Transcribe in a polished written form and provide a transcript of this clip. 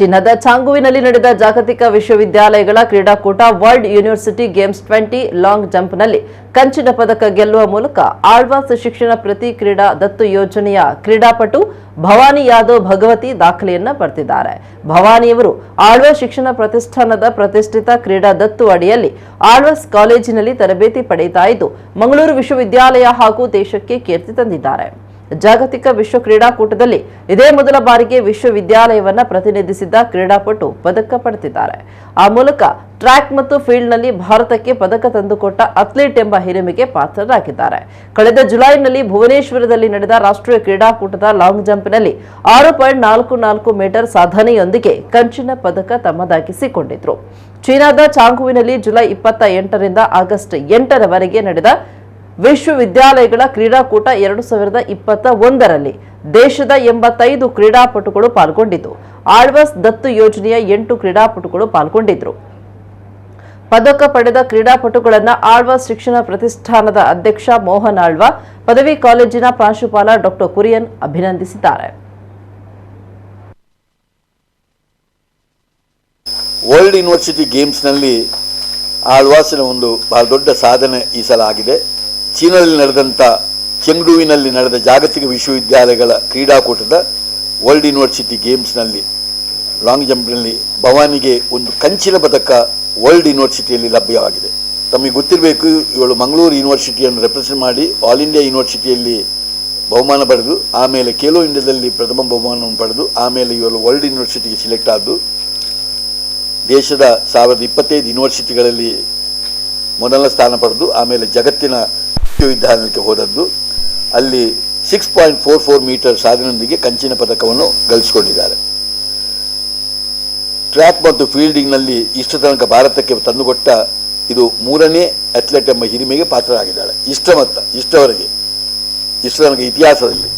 ಚೀನಾದ ಚಾಂಗುವಿನಲ್ಲಿ ನಡೆದ ಜಾಗತಿಕ ವಿಶ್ವವಿದ್ಯಾಲಯಗಳ ಕ್ರೀಡಾಕೂಟ ವರ್ಲ್ಡ್ ಯೂನಿವರ್ಸಿಟಿ ಗೇಮ್ಸ್ 20 ಲಾಂಗ್ ಜಂಪ್ನಲ್ಲಿ ಕಂಚಿನ ಪದಕ ಗೆಲ್ಲುವ ಮೂಲಕ ಆಳ್ವಾಸ್ ಶಿಕ್ಷಣ ಪ್ರತಿ ಕ್ರೀಡಾ ದತ್ತು ಯೋಜನೆಯ ಕ್ರೀಡಾಪಟು ಭವಾನಿ ಯಾದವ್ ಭಗವತಿ ದಾಖಲೆಯನ್ನ ಬರೆದಿದ್ದಾರೆ. ಭವಾನಿಯವರು ಆಳ್ವಾಸ್ ಶಿಕ್ಷಣ ಪ್ರತಿಷ್ಠಾನದ ಪ್ರತಿಷ್ಠಿತ ಕ್ರೀಡಾ ದತ್ತು ಅಡಿಯಲ್ಲಿ ಆಳ್ವಾಸ್ ಕಾಲೇಜಿನಲ್ಲಿ ತರಬೇತಿ ಪಡೆಯುತ್ತಾ ಇದ್ದು ಮಂಗಳೂರು ವಿಶ್ವವಿದ್ಯಾಲಯ ಹಾಗೂ ದೇಶಕ್ಕೆ ಕೀರ್ತಿ ತಂದಿದ್ದಾರೆ. ಜಾಗತಿಕ ವಿಶ್ವ ಕ್ರೀಡಾಕೂಟದಲ್ಲಿ ಇದೇ ಮೊದಲ ಬಾರಿಗೆ ವಿಶ್ವವಿದ್ಯಾಲಯವನ್ನ ಪ್ರತಿನಿಧಿಸಿದ್ದ ಕ್ರೀಡಾಪಟು ಪದಕ ಪಡೆದಿದ್ದಾರೆ. ಆ ಮೂಲಕ ಟ್ರ್ಯಾಕ್ ಮತ್ತು ಫೀಲ್ಡ್ನಲ್ಲಿ ಭಾರತಕ್ಕೆ ಪದಕ ತಂದುಕೊಟ್ಟ ಅಥ್ಲೀಟ್ ಎಂಬ ಹಿರಿಮೆಗೆ ಪಾತ್ರರಾಗಿದ್ದಾರೆ. ಕಳೆದ ಜುಲೈನಲ್ಲಿ ಭುವನೇಶ್ವರದಲ್ಲಿ ನಡೆದ ರಾಷ್ಟ್ರೀಯ ಕ್ರೀಡಾಕೂಟದ ಲಾಂಗ್ ಜಂಪ್ನಲ್ಲಿ 6.44 ಮೀಟರ್ ಸಾಧನೆಯೊಂದಿಗೆ ಕಂಚಿನ ಪದಕ ತಮ್ಮದಾಗಿಸಿಕೊಂಡಿದ್ರು. ಚೀನಾದ ಚಾಂಗುವಿನಲ್ಲಿ ಜುಲೈ 28ರಿಂದ ಆಗಸ್ಟ್ 8ರವರೆಗೆ ನಡೆದ ವಿಶ್ವವಿದ್ಯಾಲಯಗಳ ಕ್ರೀಡಾಕೂಟ 2021ರಲ್ಲಿ ದೇಶದ 85 ಕ್ರೀಡಾಪಟುಗಳು ಪಾಲ್ಗೊಂಡಿದ್ದು ಆಳ್ವಾಸ್ ದತ್ತು ಯೋಜನೆಯ 8 ಕ್ರೀಡಾಪಟುಗಳು ಪಾಲ್ಗೊಂಡಿದ್ರು. ಪದಕ ಪಡೆದ ಕ್ರೀಡಾಪಟುಗಳನ್ನು ಆಳ್ವಾಸ್ ಶಿಕ್ಷಣ ಪ್ರತಿಷ್ಠಾನದ ಅಧ್ಯಕ್ಷ ಮೋಹನ್ ಆಳ್ವಾ, ಪದವಿ ಕಾಲೇಜಿನ ಪ್ರಾಂಶುಪಾಲ ಡಾಕ್ಟರ್ ಕುರಿಯನ್ ಅಭಿನಂದಿಸಿದ್ದಾರೆ. ವರ್ಲ್ಡ್ ಯೂನಿವರ್ಸಿಟಿ ಗೇಮ್ಸ್ನಲ್ಲಿ ಆಳ್ವಾಸಿನ ಒಂದು ಬಹಳ ದೊಡ್ಡ ಸಾಧನೆ ಈ ಸಲ ಆಗಿದೆ. ಚೀನಾದಲ್ಲಿ ನಡೆದಂಥ ಚೆಂಗ್ಡುವಿನಲ್ಲಿ ನಡೆದ ಜಾಗತಿಕ ವಿಶ್ವವಿದ್ಯಾಲಯಗಳ ಕ್ರೀಡಾಕೂಟದ ವರ್ಲ್ಡ್ ಯೂನಿವರ್ಸಿಟಿ ಗೇಮ್ಸ್ನಲ್ಲಿ ಲಾಂಗ್ ಜಂಪ್ನಲ್ಲಿ ಭವಾನಿಗೆ ಒಂದು ಕಂಚಿನ ಪದಕ ವರ್ಲ್ಡ್ ಯೂನಿವರ್ಸಿಟಿಯಲ್ಲಿ ಲಭ್ಯವಾಗಿದೆ. ತಮಗೆ ಗೊತ್ತಿರಬೇಕು, ಇವಳು ಮಂಗಳೂರು ಯೂನಿವರ್ಸಿಟಿಯನ್ನು ರೆಪ್ರೆಸೆಂಟ್ ಮಾಡಿ ಆಲ್ ಇಂಡಿಯಾ ಯೂನಿವರ್ಸಿಟಿಯಲ್ಲಿ ಬಹುಮಾನ ಪಡೆದು ಆಮೇಲೆ ಖೇಲೋ ಇಂಡಿಯಾದಲ್ಲಿ ಪ್ರಥಮ ಬಹುಮಾನವನ್ನು ಪಡೆದು ಆಮೇಲೆ ಇವಳು ವರ್ಲ್ಡ್ ಯೂನಿವರ್ಸಿಟಿಗೆ ಸಿಲೆಕ್ಟ್ ಆದ್ದು ದೇಶದ 1025 ಯೂನಿವರ್ಸಿಟಿಗಳಲ್ಲಿ ಮೊದಲ ಸ್ಥಾನ ಪಡೆದು ಆಮೇಲೆ ಜಗತ್ತಿನ ವಿಶ್ವವಿದ್ಯಾಲಯಕ್ಕೆ ಹೋದದ್ದು. ಅಲ್ಲಿ 6.44 ಮೀಟರ್ ಸಾಧನೆಯೊಂದಿಗೆ ಕಂಚಿನ ಪದಕವನ್ನು ಗಳಿಸಿಕೊಂಡಿದ್ದಾರೆ. ಟ್ರ್ಯಾಕ್ ಮತ್ತು ಫೀಲ್ಡಿಂಗ್ನಲ್ಲಿ ಇಷ್ಟ ತನಕ ಭಾರತಕ್ಕೆ ತಂದುಕೊಟ್ಟ ಇದು 3ನೇ ಅಥ್ಲೆಟ್ ಎಂಬ ಹಿರಿಮೆಗೆ ಪಾತ್ರರಾಗಿದ್ದಾಳೆ. ಇಷ್ಟ ತನಕ ಇತಿಹಾಸದಲ್ಲಿ